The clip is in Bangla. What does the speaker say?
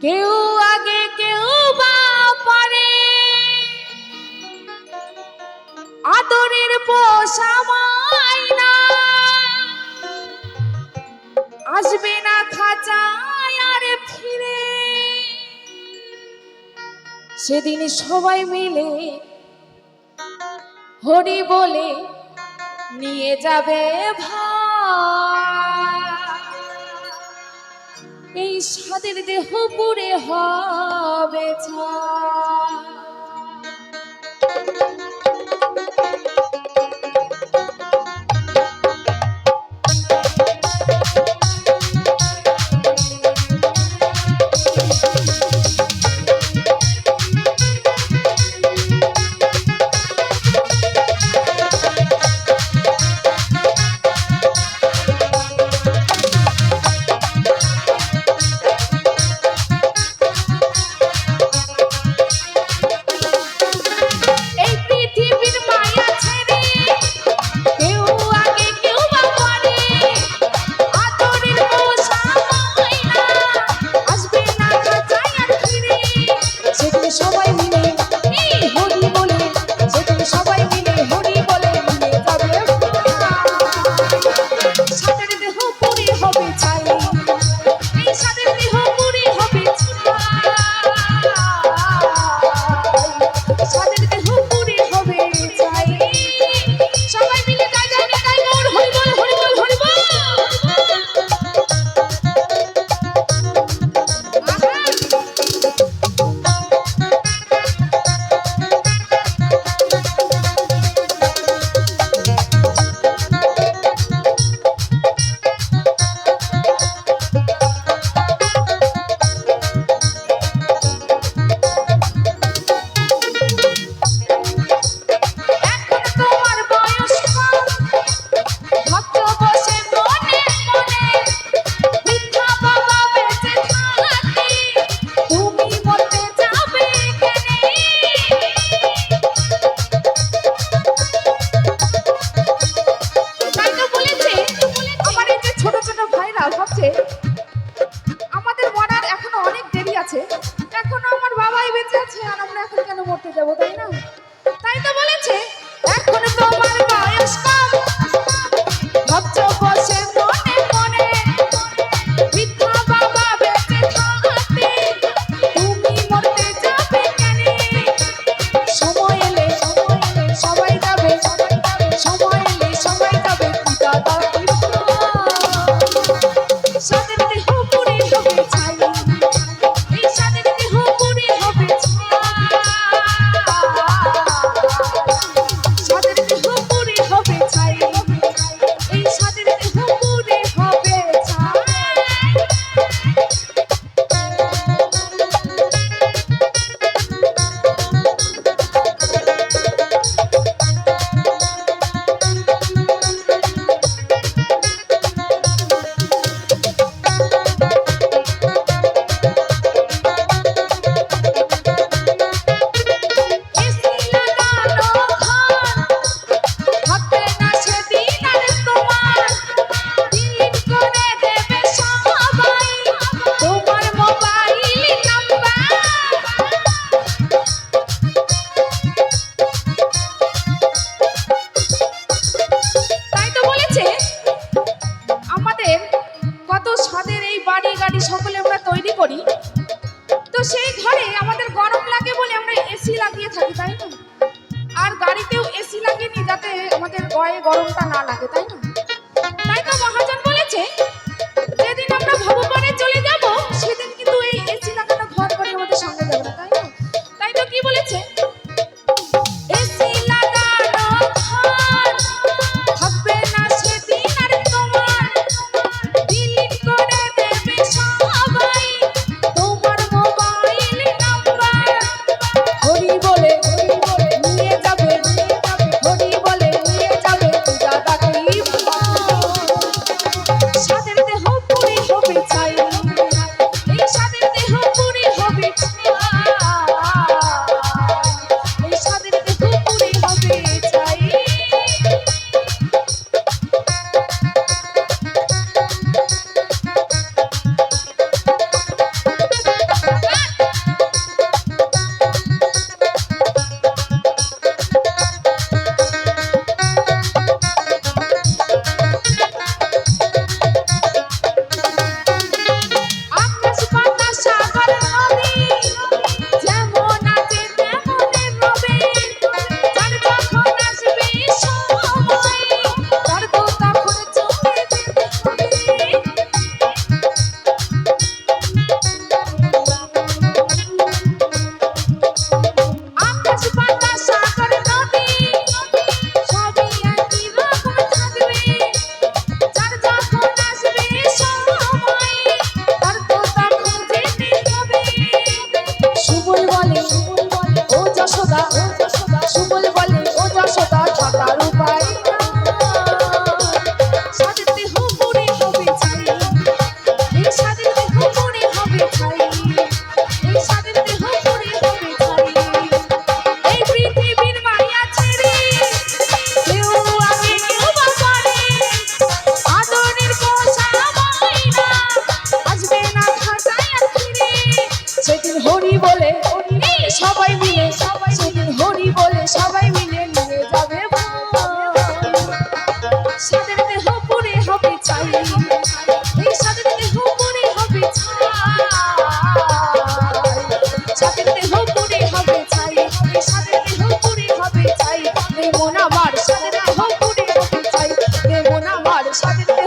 কেউ আগে কেউ বা পরে, আদরের পোষা মাইনা আসবে না খাঁচায় আর ফিরে। সেদিন সবাই মিলে হরি বলে নিয়ে যাবে ভাই, এই সাদের দেহ পুড়ে হবে ছাই। আমাদের মরার এখনো অনেক দেরি আছে, এখনো আমার বাবাই বেঁচে আছে, আর আমরা এখন কেন মরতে যাবো, তাই না? তাই তো বলেছে এখন তোমার বয়স কম, ভাবছো বসে মনে মনে, মিথ্যা বাবা বেঁচে থাকতে তুমি মরতে যাবে কেন? সময় এলে সবাই যাবে, সময় এলে সবাই যাবে, দাদা সাদের দেহ পুড়ে হবে ছাই, এই সাদের দেহ পুড়ে হবে ছাই, সাদের দেহ পুড়ে হবে ছাই, এই সাদের দেহ আমাদেরকে